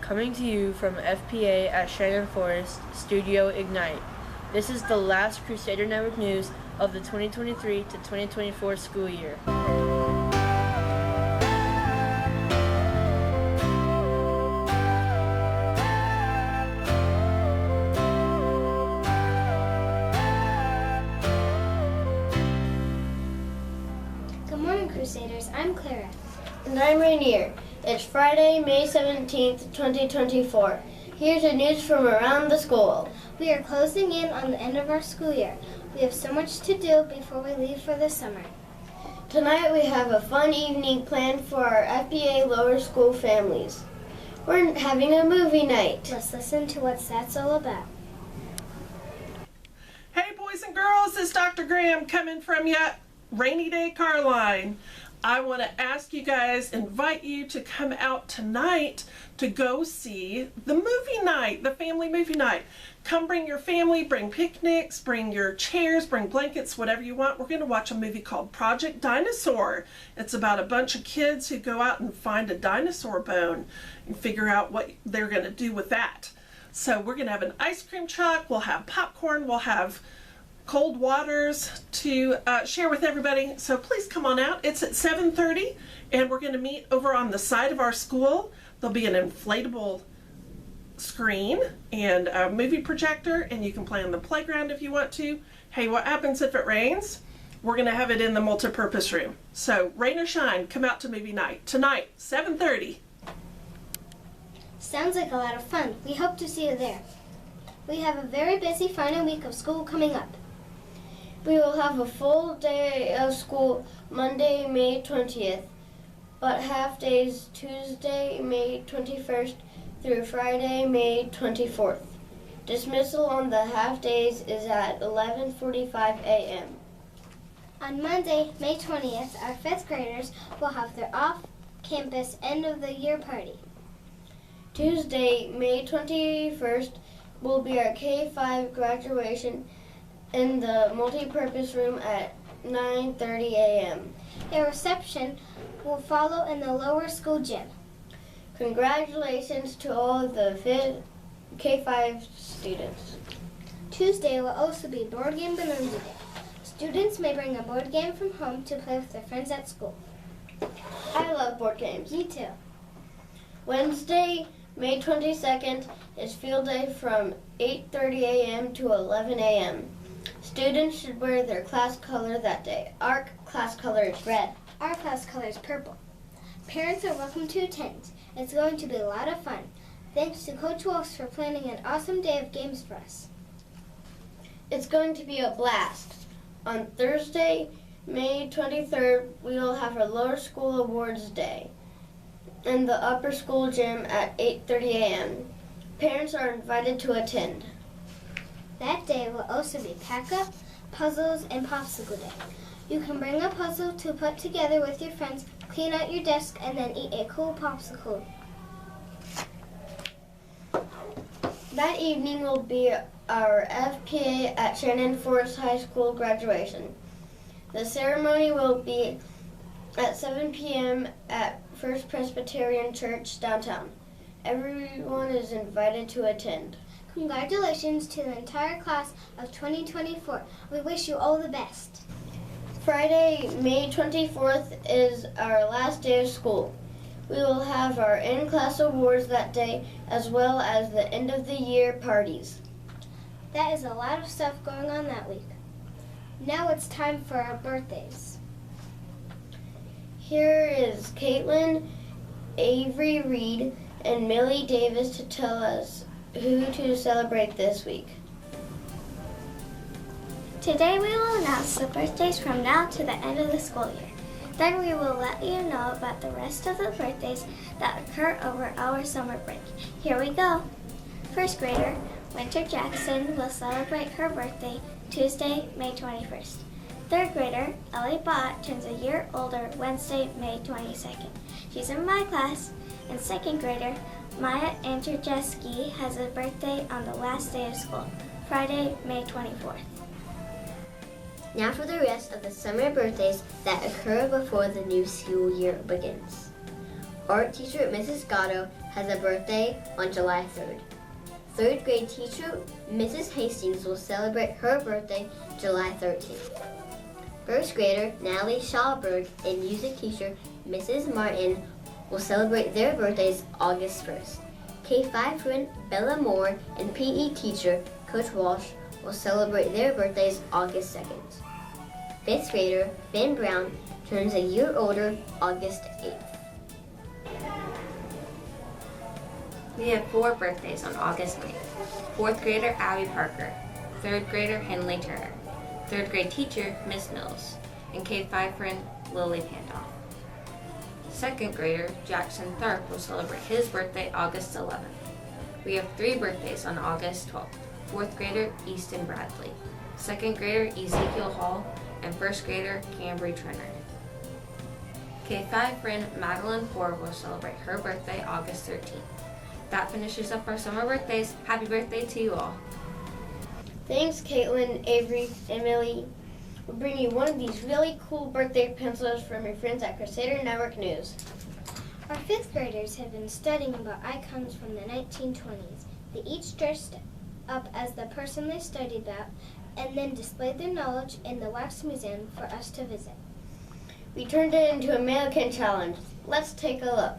coming to you from FPA at Shannon Forest, Studio Ignite. This is the last Crusader Network news of the 2023 to 2024 school year. Good morning, Crusaders. I'm Clara. And I'm Rainier. It's Friday, May 17th, 2024. Here's the news from around the school. We are closing in on the end of our school year. We have so much to do before we leave for the summer. Tonight we have a fun evening planned for our FPA lower school families. We're having a movie night. Let's listen to what that's all about. Hey boys and girls, it's Dr. Graham coming from ya, Rainy Day Carline. I want to ask you guys, invite you to come out tonight to go see the movie night, the family movie night. Come bring your family, bring picnics, bring your chairs, bring blankets, whatever you want. We're going to watch a movie called Project Dinosaur. It's about a bunch of kids who go out and find a dinosaur bone and figure out what they're going to do with that. So we're going to have an ice cream truck, we'll have popcorn, we'll have cold waters to share with everybody. So please come on out. It's at 7:30 and we're going to meet over on the side of our school. There'll be an inflatable screen and a movie projector, and you can play on the playground if you want to. Hey, what happens if it rains? We're going to have it in the multi-purpose room. So rain or shine, come out to movie night tonight, 7:30. Sounds like a lot of fun. We hope to see you there. We have a very busy final week of school coming up. We will have a full day of school Monday, May 20th, but half days Tuesday, May 21st through Friday, May 24th. Dismissal on the half days is at 11:45 a.m. On Monday, May 20th, our 5th graders will have their off-campus end-of-the-year party. Tuesday, May 21st will be our K-5 graduation in the multi-purpose room at 9:30 a.m. A reception will follow in the lower school gym. Congratulations to all of the K-5 students. Tuesday will also be Board Game Bonanza Day. Students may bring a board game from home to play with their friends at school. I love board games. Me too. Wednesday, May 22nd is field day from 8:30 a.m. to 11 a.m. Students should wear their class color that day. Our class color is red. Our class color is purple. Parents are welcome to attend. It's going to be a lot of fun. Thanks to Coach Walsh for planning an awesome day of games for us. It's going to be a blast. On Thursday, May 23rd, we will have our lower school awards day in the upper school gym at 8:30 a.m. Parents are invited to attend. That day will also be pack-up, puzzles, and popsicle day. You can bring a puzzle to put together with your friends, clean out your desk, and then eat a cool popsicle. That evening will be our FPA at Shannon Forest High School graduation. The ceremony will be at 7 p.m. at First Presbyterian Church downtown. Everyone is invited to attend. Congratulations to the entire class of 2024. We wish you all the best. Friday, May 24th is our last day of school. We will have our in-class awards that day as well as the end-of-the-year parties. That is a lot of stuff going on that week. Now it's time for our birthdays. Here is Caitlin, Avery Reed, and Millie Davis to tell us who to celebrate this week. Today we will announce the birthdays from now to the end of the school year. Then we will let you know about the rest of the birthdays that occur over our summer break. Here we go. First grader, Winter Jackson, will celebrate her birthday Tuesday, May 21st. Third grader, Ellie Bott, turns a year older Wednesday, May 22nd. She's in my class. And second grader, Maya Andrzejewski, has a birthday on the last day of school, Friday, May 24th. Now for the rest of the summer birthdays that occur before the new school year begins. Art teacher Mrs. Gatto has a birthday on July 3rd. Third grade teacher Mrs. Hastings will celebrate her birthday July 13th. First grader Natalie Schauberg and music teacher Mrs. Martin will celebrate their birthdays August 1st. K-5 friend Bella Moore and PE teacher Coach Walsh will celebrate their birthdays August 2nd. Fifth grader Finn Brown turns a year older August 8th. We have 4 birthdays on August 8th. 4th grader Abby Parker, 3rd grader Henley Turner, 3rd grade teacher Miss Mills, and K-5 friend Lily Pandoff. 2nd grader Jackson Tharp will celebrate his birthday August 11th. We have 3 birthdays on August 12th. 4th grader Easton Bradley, 2nd grader Ezekiel Hall, and 1st grader Cambry Trenner. K-5 friend Madeline Ford will celebrate her birthday August 13th. That finishes up our summer birthdays. Happy birthday to you all. Thanks, Caitlin, Avery, and Millie. We'll bring you one of these really cool birthday pencils from your friends at Crusader Network News. Our 5th graders have been studying about icons from the 1920s. They each dressed up as the person they studied about and then displayed their knowledge in the Wax Museum for us to visit. We turned it into a mannequin challenge. Let's take a look.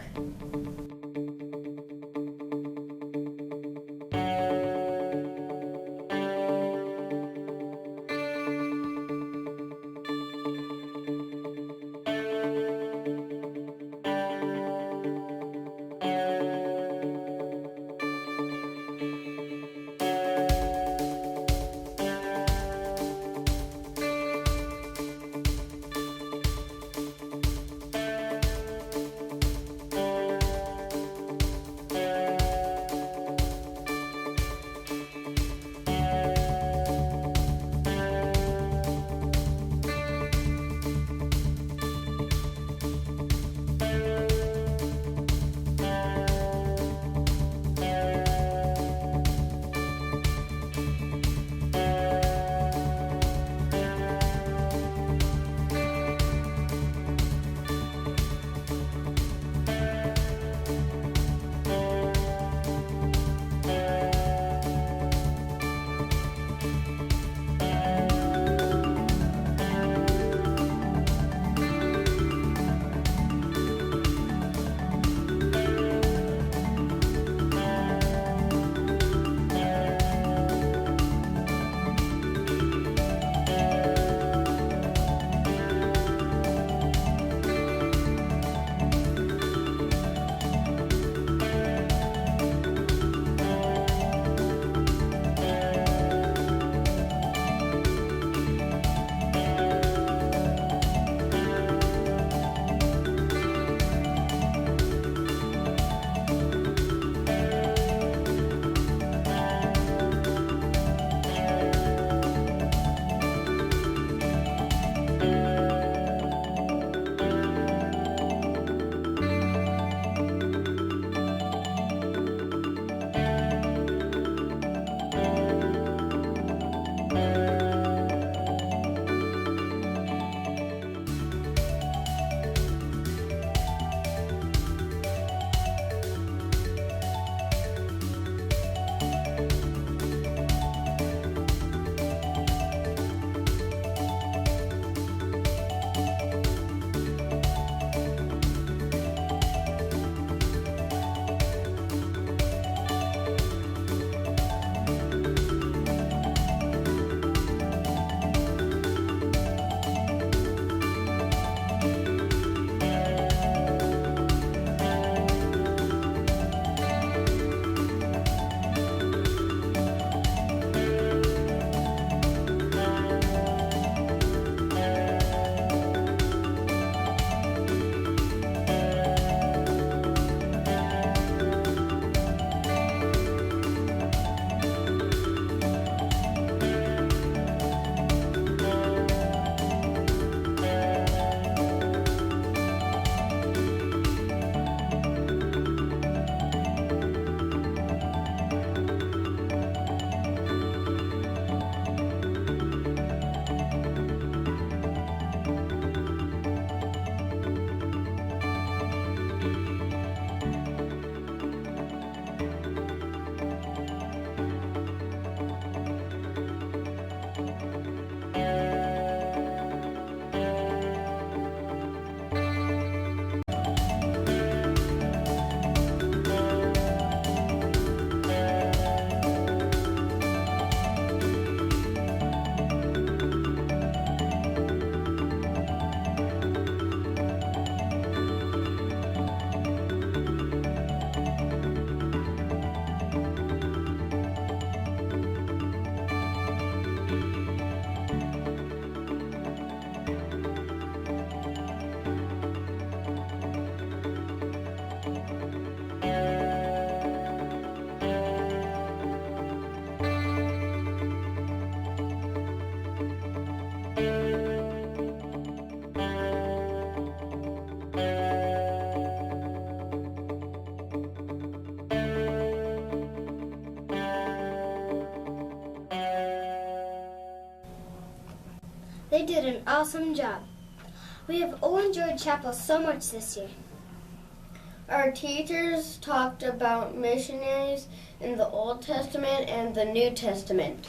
They did an awesome job. We have all enjoyed chapel so much this year. Our teachers talked about missionaries in the Old Testament and the New Testament.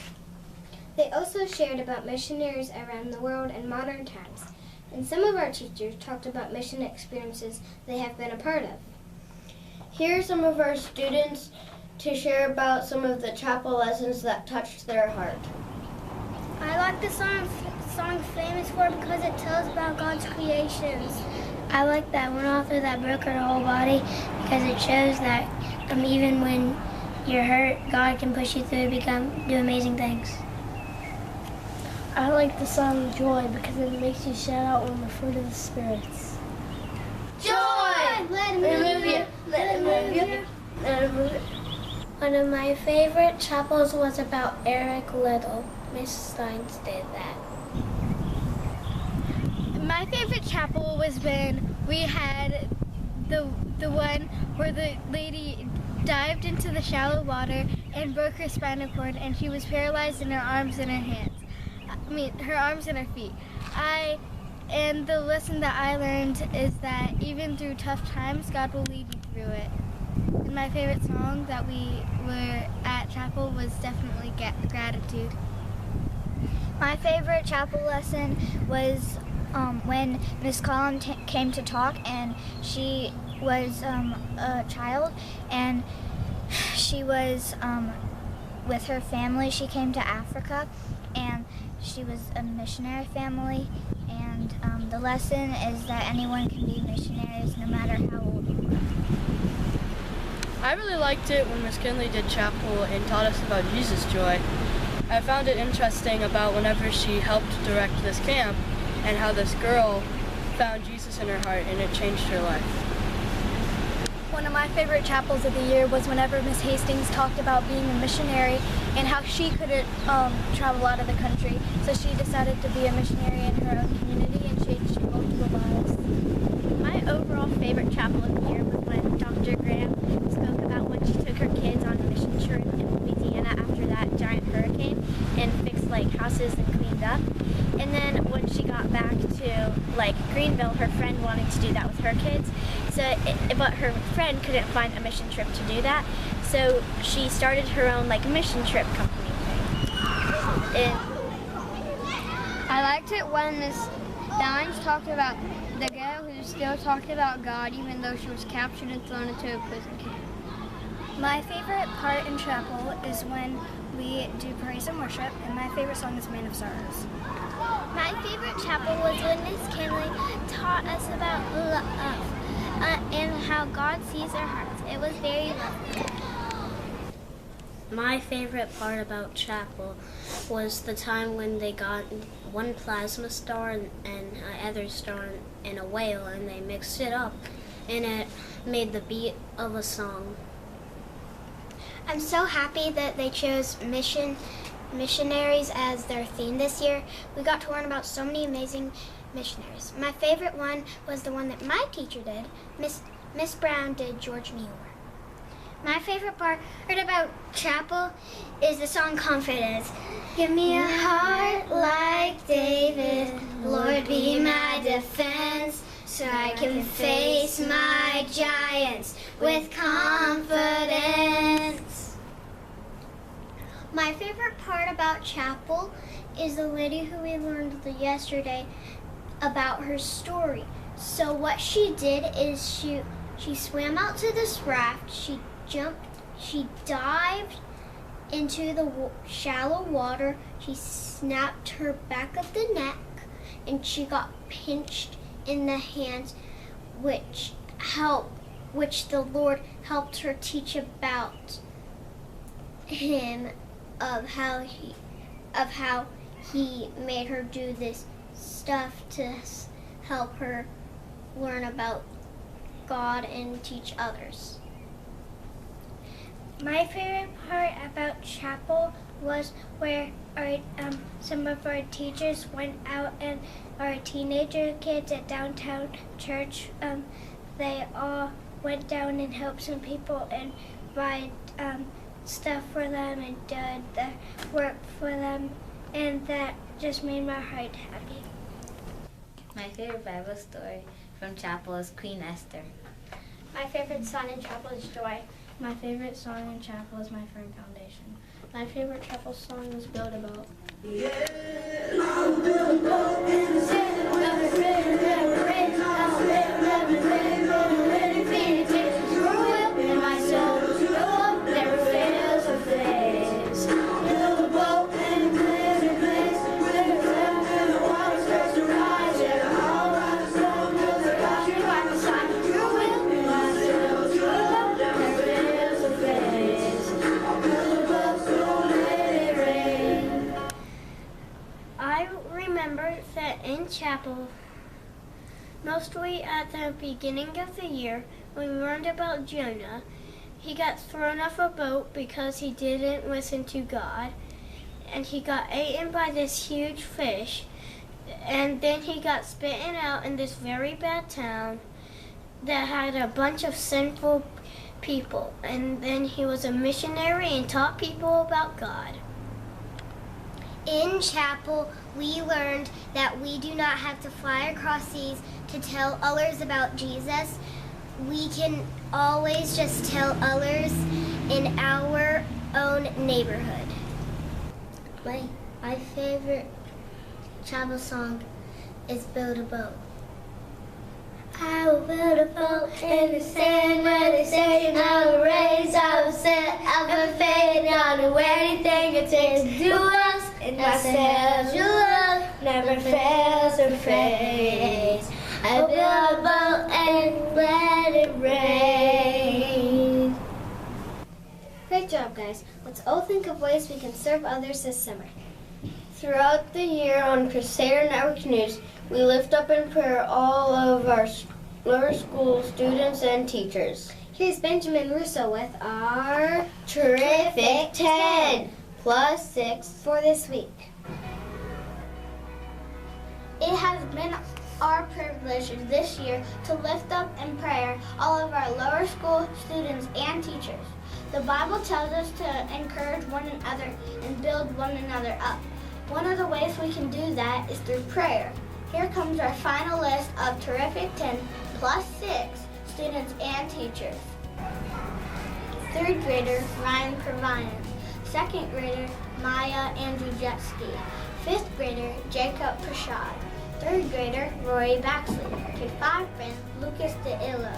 They also shared about missionaries around the world in modern times. And some of our teachers talked about mission experiences they have been a part of. Here are some of our students to share about some of the chapel lessons that touched their heart. I like the song Famous For because it tells about God's creations. I like that one author that broke her whole body because it shows that even when you're hurt, God can push you through to do amazing things. I like the song Joy because it makes you shout out when the fruit of the spirits. Joy! Let it move you. Let it move you. Let it move you. One of my favorite chapels was about Eric Little. Miss Steins did that. My favorite chapel was when we had the one where the lady dived into the shallow water and broke her spinal cord, and she was paralyzed in her arms and her hands. Her arms and her feet. And the lesson that I learned is that even through tough times, God will lead you through it. And my favorite song that we were at chapel was definitely Gratitude. My favorite chapel lesson was when Miss Collin came to talk, and she was a child, and she was with her family. She came to Africa, and she was a missionary family, and the lesson is that anyone can be missionaries no matter how old you are. I really liked it when Miss Kinley did chapel and taught us about Jesus Joy. I found it interesting about whenever she helped direct this camp and how this girl found Jesus in her heart and it changed her life. One of my favorite chapels of the year was whenever Miss Hastings talked about being a missionary and how she couldn't travel out of the country, so she decided to be a missionary in her own community and changed multiple lives. My overall favorite chapel of the year was when Dr. Graham spoke about when she took her kids on a mission trip in Louisiana after that giant hurricane and fixed houses and cleaned up. And then when she got back to Greenville, her friend wanted to do that with her kids. But her friend couldn't find a mission trip to do that, so she started her own mission trip company thing. I liked it when Miss Dines talked about the girl who still talked about God even though she was captured and thrown into a prison camp. My favorite part in chapel is when we do praise and worship, and my favorite song is Man of Sorrows. My favorite chapel was when Miss Kinley taught us about love and how God sees our hearts. It was very lovely. My favorite part about chapel was the time when they got one plasma star and another star and a whale, and they mixed it up, and it made the beat of a song. I'm so happy that they chose missionaries as their theme this year. We got to learn about so many amazing missionaries. My favorite one was the one that my teacher did. Miss Brown did George Mueller. My favorite part about chapel is the song Confidence. Give me a heart like David, Lord be my defense, so I can face my giants with confidence. My favorite part about chapel is the lady who we learned yesterday about her story. So what she did is she swam out to this raft, she dived into the shallow water, she snapped her back of the neck, and she got pinched in the hands, which the Lord helped her teach about him, of how he made her do this stuff to help her learn about God and teach others. My favorite part about chapel was where some of our teachers went out and our teenager kids at downtown church, they all went down and helped some people and buy stuff for them and did the work for them, and that just made my heart happy. My favorite Bible story from chapel is Queen Esther. My favorite song in chapel is Joy. My favorite song in chapel is My Firm Foundation. My favorite chapel song is Build a Boat. I remember that in chapel, mostly at the beginning of the year, when we learned about Jonah, he got thrown off a boat because he didn't listen to God, and he got eaten by this huge fish, and then he got spitting out in this very bad town that had a bunch of sinful people, and then he was a missionary and taught people about God. In chapel, we learned that we do not have to fly across seas to tell others about Jesus. We can always just tell others in our own neighborhood. My favorite chapel song is Build a Boat. I will build a boat in the sand where they say I will raise, I will set, I will fade, I will do anything it takes to do us and ourselves. Your love never fails or fades. I will build a boat and let it rain. Great job, guys. Let's all think of ways we can serve others this summer. Throughout the year on Crusader Network News, we lift up in prayer all of our lower school students and teachers. Here's Benjamin Russo with our Terrific 10 plus 6 for this week. It has been our privilege this year to lift up in prayer all of our lower school students and teachers. The Bible tells us to encourage one another and build one another up. One of the ways we can do that is through prayer. Here comes our final list of Terrific 10 plus 6 students and teachers. 3rd grader Ryan Pervine. 2nd grader Maya Andrzejewski. 5th grader Jacob Prashad. 3rd grader Rory Baxley. K5 friend Lucas DeIllo.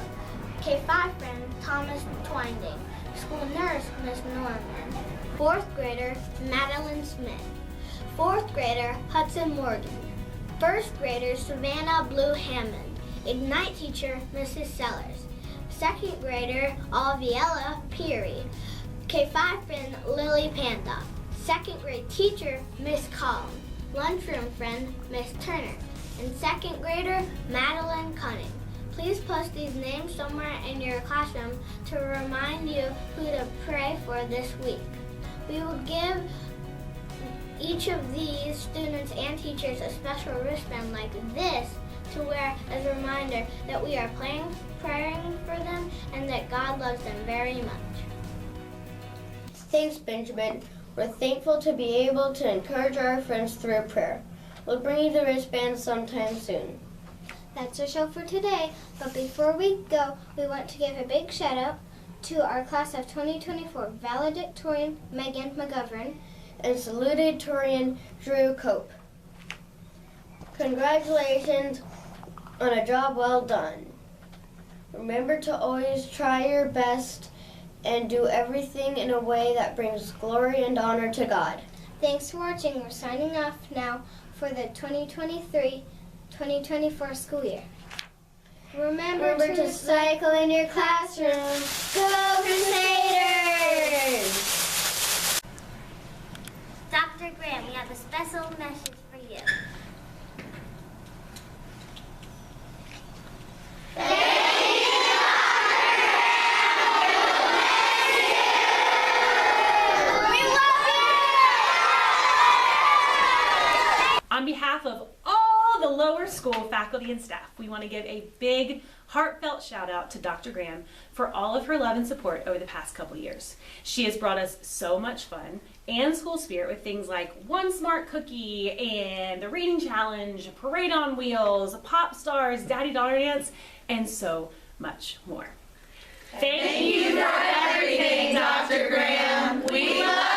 K5 friend Thomas Twinding. School nurse Miss Norman. 4th grader Madeline Smith. 4th grader Hudson Morgan. 1st grader Savannah Blue Hammond. Ignite teacher Mrs. Sellers. 2nd grader Alviella Peary. K5 friend Lily Panda. 2nd grade teacher Miss Collin. Lunchroom friend Miss Turner. And 2nd grader Madeline Cunning. Please post these names somewhere in your classroom to remind you who to pray for this week. We will give each of these students and teachers a special wristband like this to wear as a reminder that we are praying for them and that God loves them very much. Thanks, Benjamin. We're thankful to be able to encourage our friends through prayer. We'll bring you the wristband sometime soon. That's our show for today, but before we go, we want to give a big shout out to our class of 2024 valedictorian Megan McGovern and salutatorian Drew Cope. Congratulations on a job well done. Remember to always try your best and do everything in a way that brings glory and honor to God. Thanks for watching. We're signing off now for the 2023-2024 school year. Remember to cycle in your classroom. Go Crusaders! Dr. Graham, we have a special message for you. On behalf of all the lower school faculty and staff, we want to give a big, heartfelt shout out to Dr. Graham for all of her love and support over the past couple years. She has brought us so much fun and school spirit with things like One Smart Cookie and the Reading Challenge, a Parade on Wheels, Pop Stars, Daddy-Daughter Dance, and so much more. Thank you for everything, Dr. Graham. We love